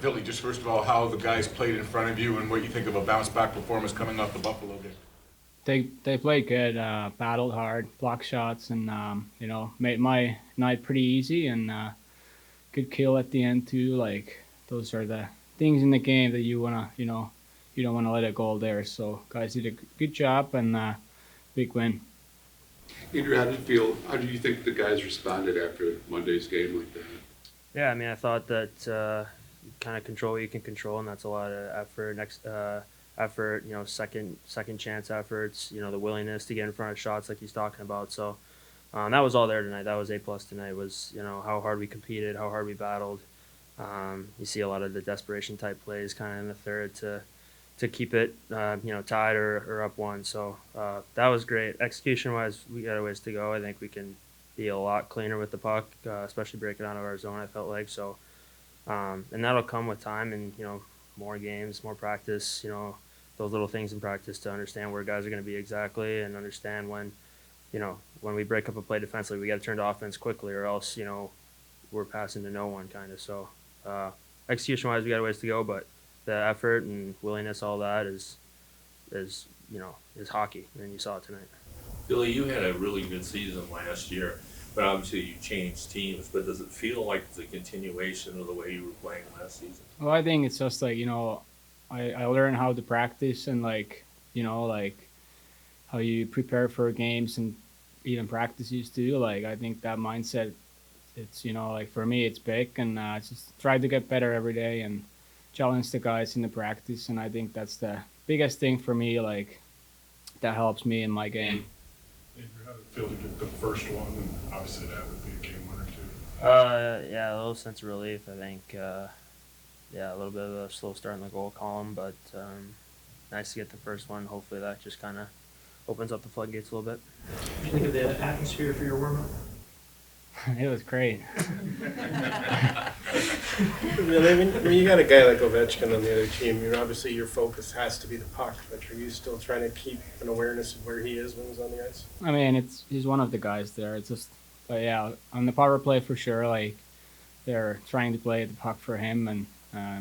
Billy, just first of all, how the guys played in front of you and what you think of a bounce-back performance coming off the Buffalo game. They played good, battled hard, blocked shots, and made my night pretty easy and good kill at the end too. Like those are the things in the game that you don't wanna let it go there. So guys did a good job and big win. Andrew, how did you feel? How do you think the guys responded after Monday's game like that? Yeah, I mean, I thought that you kind of control what you can control, and that's a lot of effort. Effort, second chance efforts. The willingness to get in front of shots like he's talking about. So that was all there tonight. That was A+ tonight. Was how hard we competed, how hard we battled. You see a lot of the desperation type plays kind of in the third to keep it tied or up one. So that was great. Execution wise, we got a ways to go. I think we can be a lot cleaner with the puck, especially breaking out of our zone. I felt like so, and that'll come with time and more games, more practice. Those little things in practice to understand where guys are going to be exactly and understand when we break up a play defensively, we got to turn to offense quickly, or else we're passing to no one kind of. So execution wise, we got a ways to go, but the effort and willingness, all that is hockey, and you saw it tonight. Billy, you had a really good season last year, but obviously you changed teams. But does it feel like it's a continuation of the way you were playing last season? Well, I think it's just like I learned how to practice and like how you prepare for games and even practices too. Like I think that mindset, it's like for me it's big and just try to get better every day and challenge the guys in the practice. And I think that's the biggest thing for me. Like that helps me in my game. Andrew, how did it feel to get the first one? And obviously that would be a game winner too. Yeah, a little sense of relief. I think, a little bit of a slow start in the goal column, but nice to get the first one. Hopefully that just kind of opens up the floodgates a little bit. What do you think of the atmosphere for your warm-up? It was great. Really, when you got a guy like Ovechkin on the other team, obviously your focus has to be the puck. But are you still trying to keep an awareness of where he is when he's on the ice? I mean, he's one of the guys there. It's just, but yeah, on the power play for sure. Like they're trying to play the puck for him, and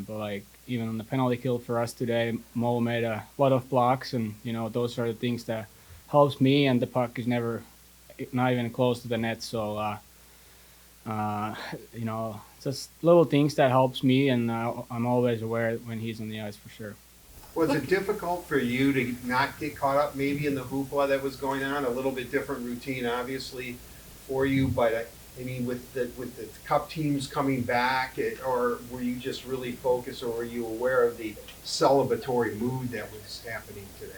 but like even on the penalty kill for us today, Mo made a lot of blocks, and those are the things that helps me. And the puck is not even close to the net, so. Just little things that helps me, and I'm always aware when he's on the ice for sure. Was it difficult for you to not get caught up maybe in the hoopla that was going on? A little bit different routine, obviously, for you, but I mean, with the Cup teams coming back, or were you just really focused, or were you aware of the celebratory mood that was happening today?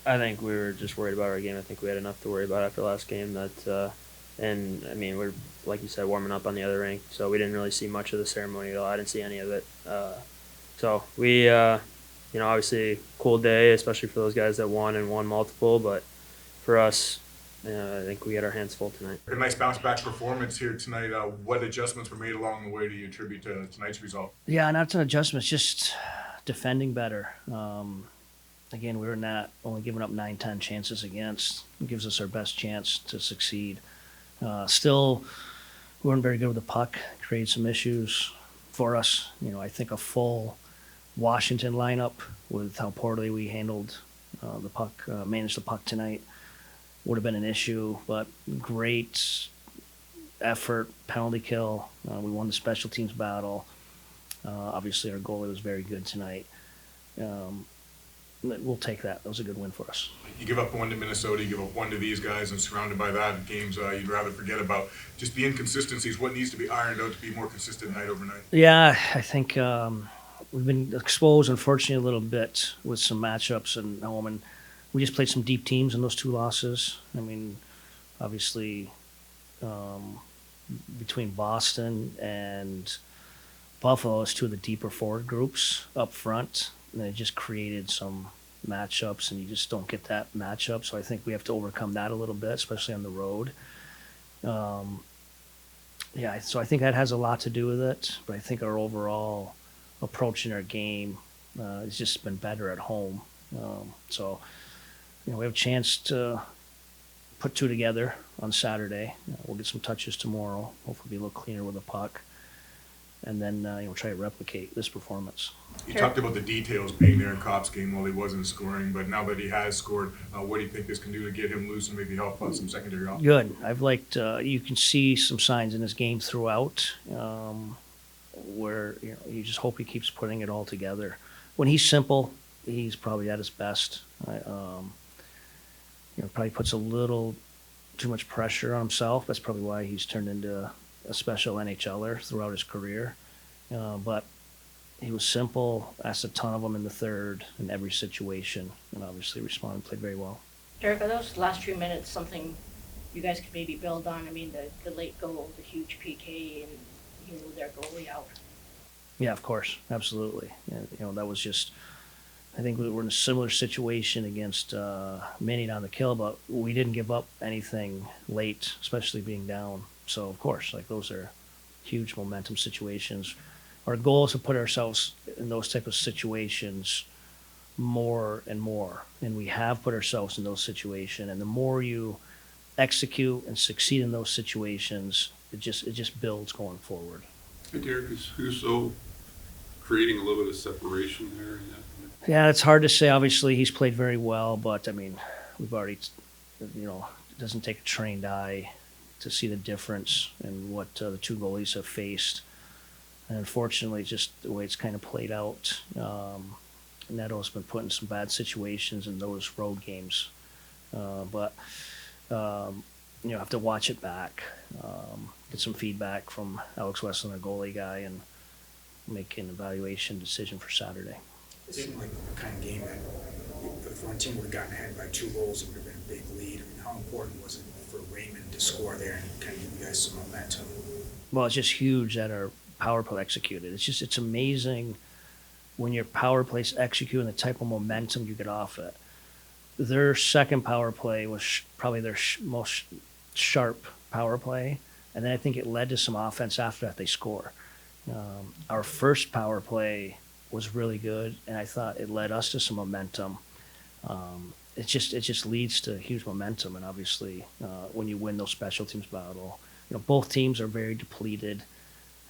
I think we were just worried about our game. I think we had enough to worry about after last game and I mean, we're, like you said, warming up on the other rink, so we didn't really see much of the ceremony at all. I didn't see any of it. So we, obviously, cool day, especially for those guys that won and won multiple, but for us, I think we had our hands full tonight. A nice bounce-back performance here tonight. What adjustments were made along the way do you attribute to tonight's result? Yeah, not an adjustment, just defending better. Again, we were not only giving up 9-10 chances against. It gives us our best chance to succeed. Still, we weren't very good with the puck, created some issues for us. I think a full Washington lineup with how poorly we handled the puck, managed the puck tonight would have been an issue, but great effort, penalty kill. We won the special teams battle. Obviously, our goalie was very good tonight. We'll take that. That was a good win for us. You give up one to Minnesota, you give up one to these guys, and surrounded by that in games you'd rather forget about. Just the inconsistencies, what needs to be ironed out to be more consistent night over night? Yeah, I think we've been exposed, unfortunately, a little bit with some matchups and home, and we just played some deep teams in those two losses. I mean, obviously, between Boston and Buffalo, it's two of the deeper forward groups up front. And it just created some matchups, and you just don't get that matchup. So I think we have to overcome that a little bit, especially on the road. So I think that has a lot to do with it. But I think our overall approach in our game has just been better at home. So we have a chance to put two together on Saturday. We'll get some touches tomorrow. Hopefully be a little cleaner with the puck. and then try to replicate this performance. You talked about the details being there in Copp's game while he wasn't scoring, but now that he has scored, what do you think this can do to get him loose and maybe help some secondary off? Good. I've liked. You can see some signs in his game throughout, where you just hope he keeps putting it all together. When he's simple, he's probably at his best. Probably puts a little too much pressure on himself. That's probably why he's turned into a special NHLer throughout his career. But he was simple, asked a ton of them in the third in every situation, and obviously responded, played very well. Derek, are those last few minutes something you guys could maybe build on? I mean, the late goal, the huge PK, and with their goalie out. Yeah, of course, absolutely. That was just. I think we were in a similar situation against Minnie on the kill, but we didn't give up anything late, especially being down. So of course, those are huge momentum situations. Our goal is to put ourselves in those type of situations more and more, and we have put ourselves in those situations. And the more you execute and succeed in those situations, it just builds going forward. Hey, Derek, is Husso creating a little bit of separation there? Yeah, it's hard to say. Obviously, he's played very well, but I mean, we've already, it doesn't take a trained eye to see the difference in what the two goalies have faced. And unfortunately, just the way it's kind of played out, Neto's been put in some bad situations in those road games. But have to watch it back, get some feedback from Alex Weston, our goalie guy, and make an evaluation decision for Saturday. It seemed like the kind of game that if one team would have gotten ahead by 2 goals, it would have been a big lead. I mean, how important was it for Raymond to score there and kind of give you guys some momentum? Well, it's just huge that our power play executed. It's amazing when your power plays execute and the type of momentum you get off it. Their second power play was probably their most sharp power play, and then I think it led to some offense after that they score. Our first power play was really good, and I thought it led us to some momentum. It just leads to huge momentum, and obviously when you win those special teams battle, both teams are very depleted.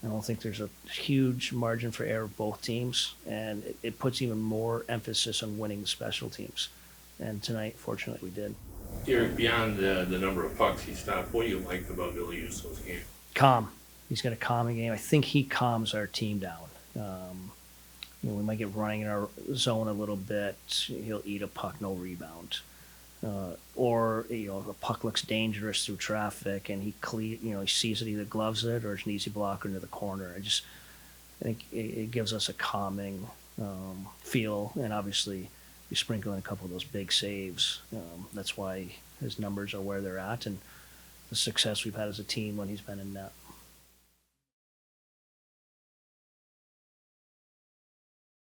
I don't think there's a huge margin for error of both teams, and it puts even more emphasis on winning the special teams. And tonight, fortunately, we did. Derek, beyond the number of pucks he stopped, what do you like about Ville Husso's game? Calm. He's got a calming game. I think he calms our team down. We might get running in our zone a little bit. He'll eat a puck, no rebound. Or the puck looks dangerous through traffic, and he sees it, either gloves it or it's an easy blocker into the corner. I think it gives us a calming feel, and obviously you sprinkle in a couple of those big saves. That's why his numbers are where they're at, and the success we've had as a team when he's been in net.